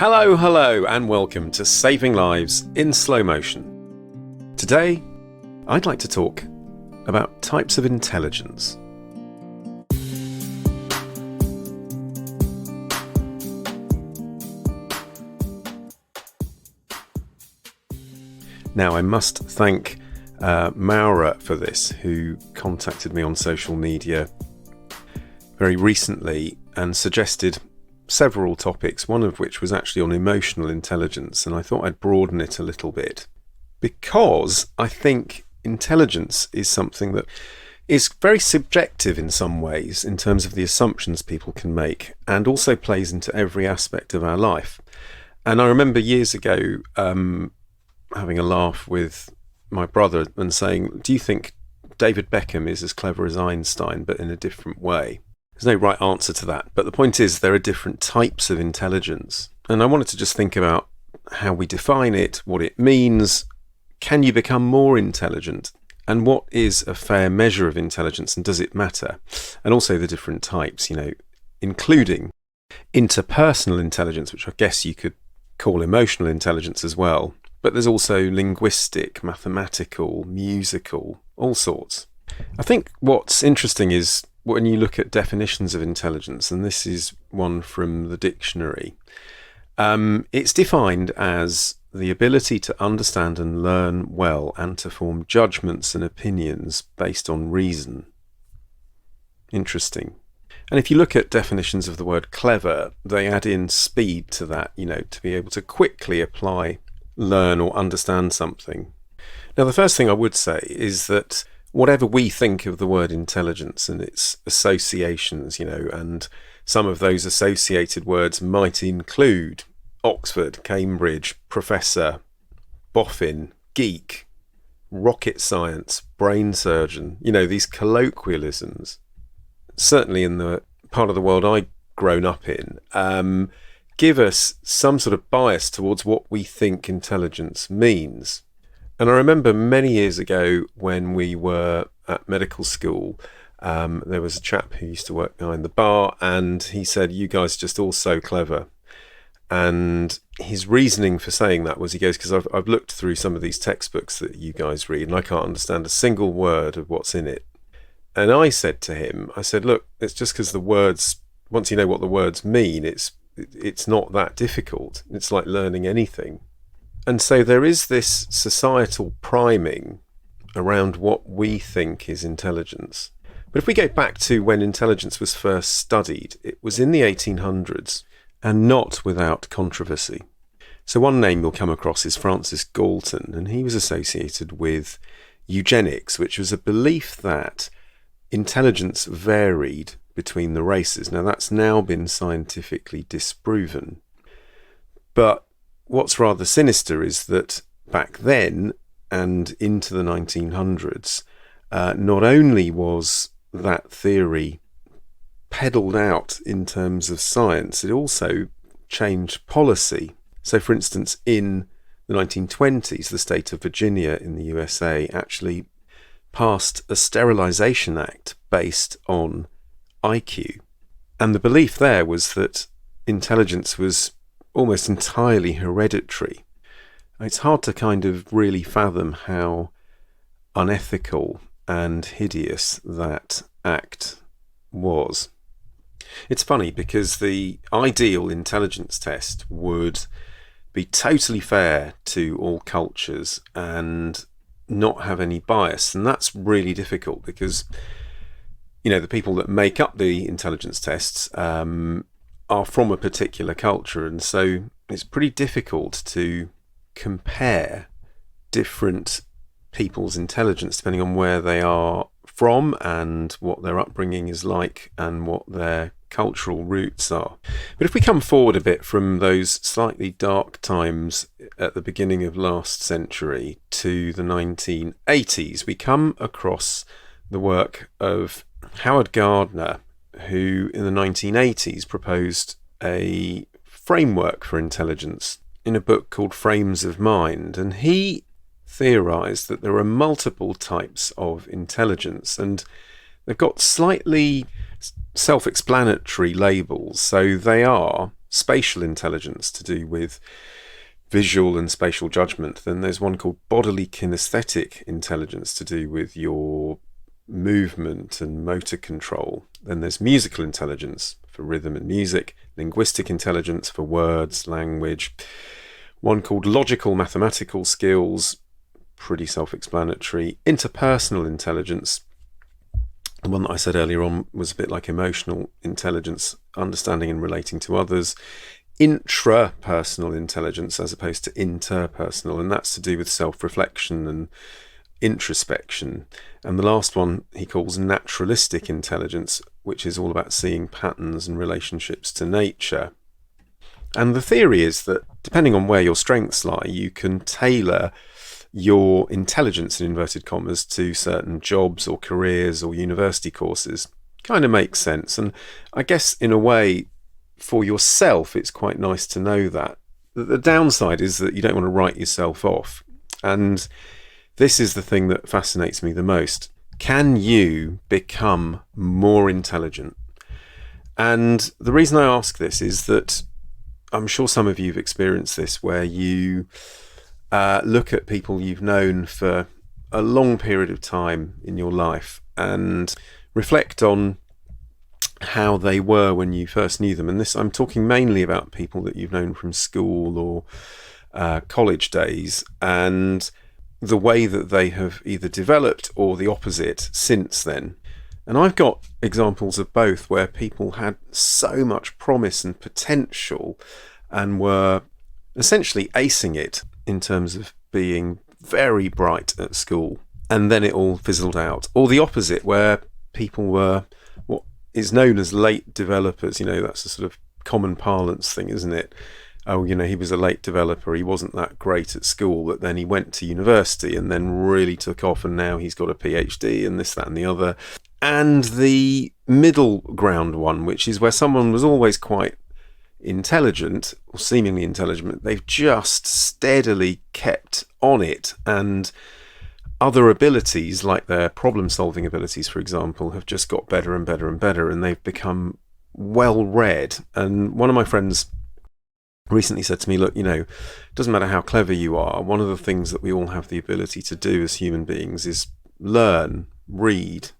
Hello, and welcome to Saving Lives in Slow Motion. Today, I'd like to talk about types of intelligence. Now, I must thank Maura for this, who contacted me on social media very recently and suggested several topics, one of which was actually on emotional intelligence, and I thought I'd broaden it a little bit because I think intelligence is something that is very subjective in some ways in terms of the assumptions people can make, and also plays into every aspect of our life. And I remember years ago having a laugh with my brother and saying, do you think David Beckham is as clever as Einstein but in a different way? There's no right answer to that, but the point is there are different types of intelligence, and I wanted to just think about how we define it, what it means, can you become more intelligent, and what is a fair measure of intelligence, and does it matter, and also the different types, including interpersonal intelligence, which I guess you could call emotional intelligence as well, but there's also linguistic, mathematical, musical, all sorts. I think what's interesting is when you look at definitions of intelligence, and this is one from the dictionary, it's defined as the ability to understand and learn well and to form judgments and opinions based on reason. Interesting. And if you look at definitions of the word clever, they add in speed to that, to be able to quickly apply, learn or understand something. Now, the first thing I would say is that whatever we think of the word intelligence and its associations, and some of those associated words might include Oxford, Cambridge, professor, boffin, geek, rocket science, brain surgeon, these colloquialisms, certainly in the part of the world I've grown up in, give us some sort of bias towards what we think intelligence means. And I remember many years ago when we were at medical school, there was a chap who used to work behind the bar, and he said, you guys are just all so clever. And his reasoning for saying that was, he goes, because I've looked through some of these textbooks that you guys read and I can't understand a single word of what's in it. And I said to him, look, it's just because the words, once you know what the words mean, it's not that difficult. It's like learning anything. And so there is this societal priming around what we think is intelligence. But if we go back to when intelligence was first studied, it was in the 1800s and not without controversy. So one name you'll come across is Francis Galton, and he was associated with eugenics, which was a belief that intelligence varied between the races. Now that's now been scientifically disproven. But what's rather sinister is that back then and into the 1900s, not only was that theory peddled out in terms of science, it also changed policy. So, for instance, in the 1920s, the state of Virginia in the USA actually passed a sterilization act based on IQ. And the belief there was that intelligence was almost entirely hereditary. It's hard to kind of really fathom how unethical and hideous that act was. It's funny because the ideal intelligence test would be totally fair to all cultures and not have any bias, and that's really difficult because the people that make up the intelligence tests are from a particular culture, and so it's pretty difficult to compare different people's intelligence depending on where they are from and what their upbringing is like and what their cultural roots are. But if we come forward a bit from those slightly dark times at the beginning of last century to the 1980s, we come across the work of Howard Gardner, who in the 1980s proposed a framework for intelligence in a book called Frames of Mind. And he theorized that there are multiple types of intelligence, and they've got slightly self-explanatory labels. So they are spatial intelligence to do with visual and spatial judgment. Then there's one called bodily kinesthetic intelligence to do with your movement and motor control. Then there's musical intelligence for rhythm and music, linguistic intelligence for words, language. One called logical mathematical skills, pretty self-explanatory. Interpersonal intelligence, the one that I said earlier on was a bit like emotional intelligence, understanding and relating to others. Intrapersonal intelligence as opposed to interpersonal, and that's to do with self-reflection and introspection. And the last one he calls naturalistic intelligence, which is all about seeing patterns and relationships to nature. And the theory is that depending on where your strengths lie, you can tailor your intelligence, in inverted commas, to certain jobs or careers or university courses. Kind of makes sense. And I guess in a way, for yourself, it's quite nice to know that. The downside is that you don't want to write yourself off. And this is the thing that fascinates me the most. Can you become more intelligent? And the reason I ask this is that I'm sure some of you have experienced this, where you look at people you've known for a long period of time in your life and reflect on how they were when you first knew them. And this, I'm talking mainly about people that you've known from school or college days, and the way that they have either developed or the opposite since then. And I've got examples of both, where people had so much promise and potential and were essentially acing it in terms of being very bright at school, and then it all fizzled out. Or the opposite, where people were what is known as late developers. That's a sort of common parlance thing, isn't it? Oh, he was a late developer, he wasn't that great at school, but then he went to university and then really took off, and now he's got a PhD and this, that and the other. And the middle ground one, which is where someone was always quite intelligent, or seemingly intelligent, they've just steadily kept on it, and other abilities, like their problem-solving abilities, for example, have just got better and better and better, and they've become well-read. And one of my friends recently said to me, look, it doesn't matter how clever you are, one of the things that we all have the ability to do as human beings is learn, read,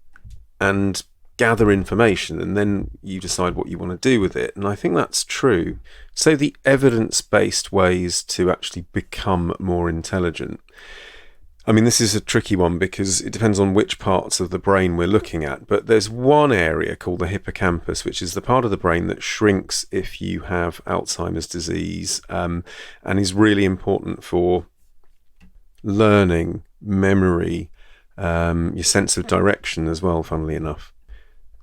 and gather information, and then you decide what you want to do with it. And I think that's true. So the evidence-based ways to actually become more intelligent. I mean, this is a tricky one because it depends on which parts of the brain we're looking at, but there's one area called the hippocampus, which is the part of the brain that shrinks if you have Alzheimer's disease, and is really important for learning, memory, your sense of direction as well, funnily enough.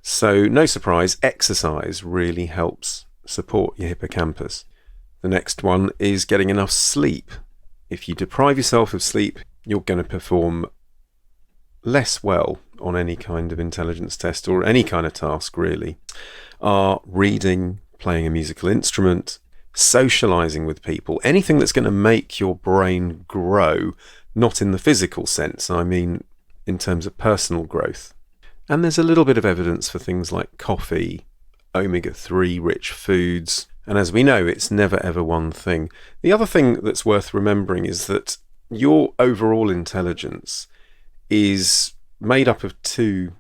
So no surprise, exercise really helps support your hippocampus. The next one is getting enough sleep. If you deprive yourself of sleep, you're going to perform less well on any kind of intelligence test or any kind of task, really. Are reading, playing a musical instrument, socializing with people, anything that's going to make your brain grow, not in the physical sense, I mean in terms of personal growth. And there's a little bit of evidence for things like coffee, omega-3 rich foods, and as we know, it's never ever one thing. The other thing that's worth remembering is that your overall intelligence is made up of two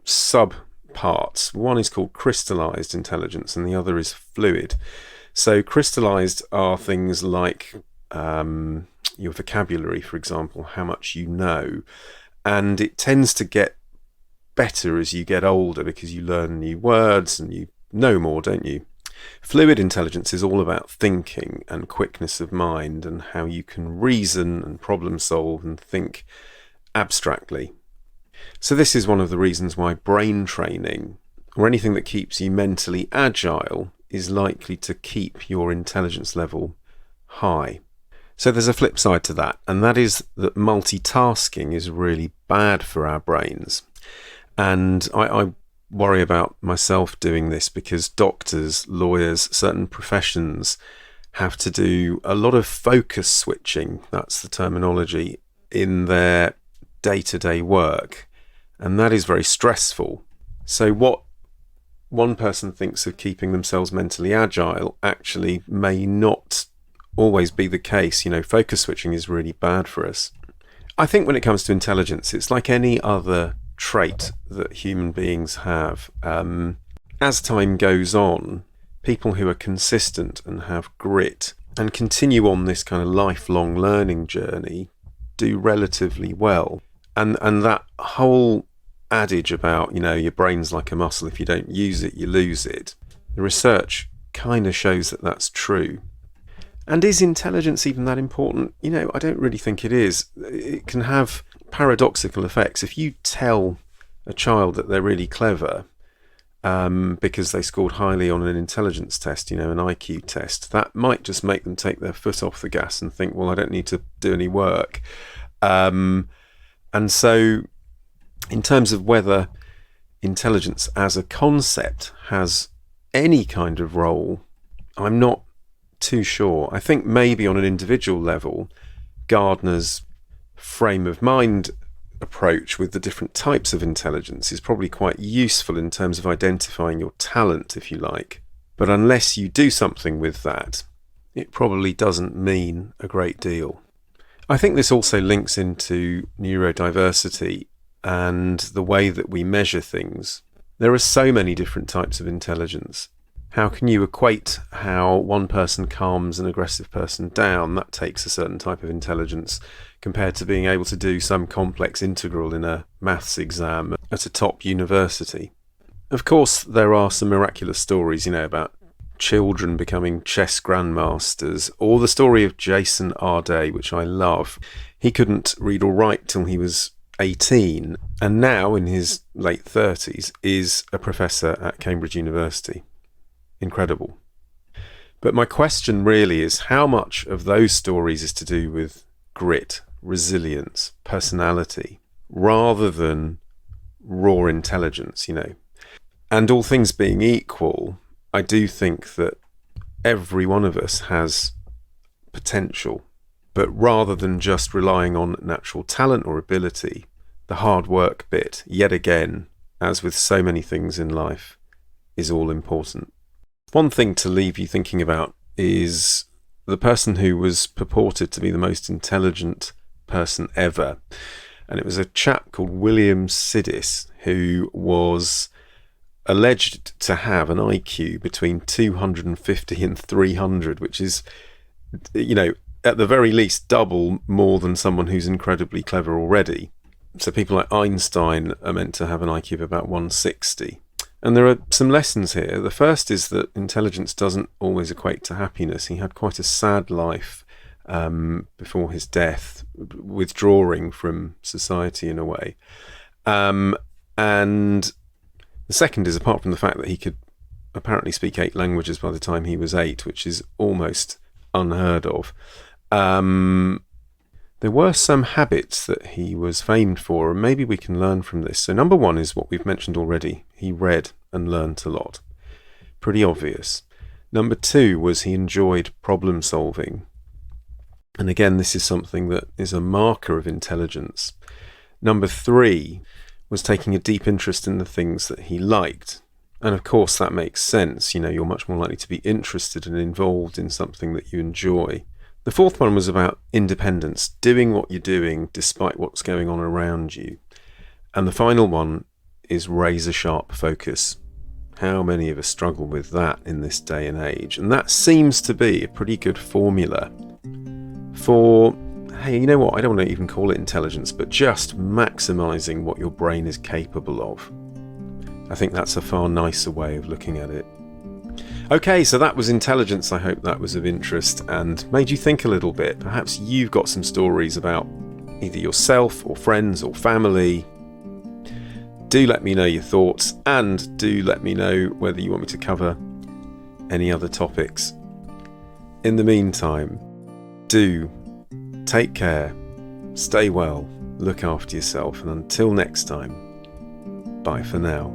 sub-parts. One is called crystallized intelligence and the other is fluid. So crystallized are things like your vocabulary, for example, how much you know, and it tends to get better as you get older because you learn new words and you know more, don't you? Fluid intelligence is all about thinking and quickness of mind and how you can reason and problem solve and think abstractly. So this is one of the reasons why brain training, or anything that keeps you mentally agile, is likely to keep your intelligence level high. So there's a flip side to that, and that is that multitasking is really bad for our brains. And I worry about myself doing this because doctors, lawyers, certain professions have to do a lot of focus switching, that's the terminology, in their day-to-day work. And that is very stressful. So what one person thinks of keeping themselves mentally agile actually may not always be the case. Focus switching is really bad for us. I think when it comes to intelligence, it's like any other trait that human beings have. As time goes on, people who are consistent and have grit and continue on this kind of lifelong learning journey do relatively well. And that whole adage about, your brain's like a muscle, if you don't use it, you lose it. The research kind of shows that that's true. And is intelligence even that important? I don't really think it is. It can have paradoxical effects. If you tell a child that they're really clever because they scored highly on an intelligence test, an IQ test, that might just make them take their foot off the gas and think, well, I don't need to do any work. And so in terms of whether intelligence as a concept has any kind of role, I'm not too sure. I think maybe on an individual level, Gardner's frame of mind approach with the different types of intelligence is probably quite useful in terms of identifying your talent, if you like. But unless you do something with that, it probably doesn't mean a great deal. I think this also links into neurodiversity and the way that we measure things. There are so many different types of intelligence. How can you equate how one person calms an aggressive person down? That takes a certain type of intelligence compared to being able to do some complex integral in a maths exam at a top university. Of course, there are some miraculous stories, about children becoming chess grandmasters, or the story of Jason Arday, which I love. He couldn't read or write till he was 18, and now in his late 30s is a professor at Cambridge University. Incredible. But my question really is, how much of those stories is to do with grit, resilience, personality, rather than raw intelligence, And all things being equal, I do think that every one of us has potential. But rather than just relying on natural talent or ability, the hard work bit, yet again, as with so many things in life, is all important. One thing to leave you thinking about is the person who was purported to be the most intelligent person ever. And it was a chap called William Sidis, who was alleged to have an IQ between 250 and 300, which is, at the very least double more than someone who's incredibly clever already. So people like Einstein are meant to have an IQ of about 160. And there are some lessons here. The first is that intelligence doesn't always equate to happiness. He had quite a sad life before his death, withdrawing from society in a way. And the second is, apart from the fact that he could apparently speak 8 languages by the time he was 8, which is almost unheard of, there were some habits that he was famed for, and maybe we can learn from this. So number one is what we've mentioned already. He read and learnt a lot. Pretty obvious. Number two was he enjoyed problem solving. And again, this is something that is a marker of intelligence. Number three was taking a deep interest in the things that he liked. And of course, that makes sense. You're much more likely to be interested and involved in something that you enjoy. The fourth one was about independence, doing what you're doing despite what's going on around you. And the final one is razor sharp focus. How many of us struggle with that in this day and age? And that seems to be a pretty good formula for, hey, you know what, I don't want to even call it intelligence, but just maximising what your brain is capable of. I think that's a far nicer way of looking at it. Okay, so that was intelligence. I hope that was of interest and made you think a little bit. Perhaps you've got some stories about either yourself or friends or family. Do let me know your thoughts, and do let me know whether you want me to cover any other topics. In the meantime, do take care, stay well, look after yourself, and until next time, bye for now.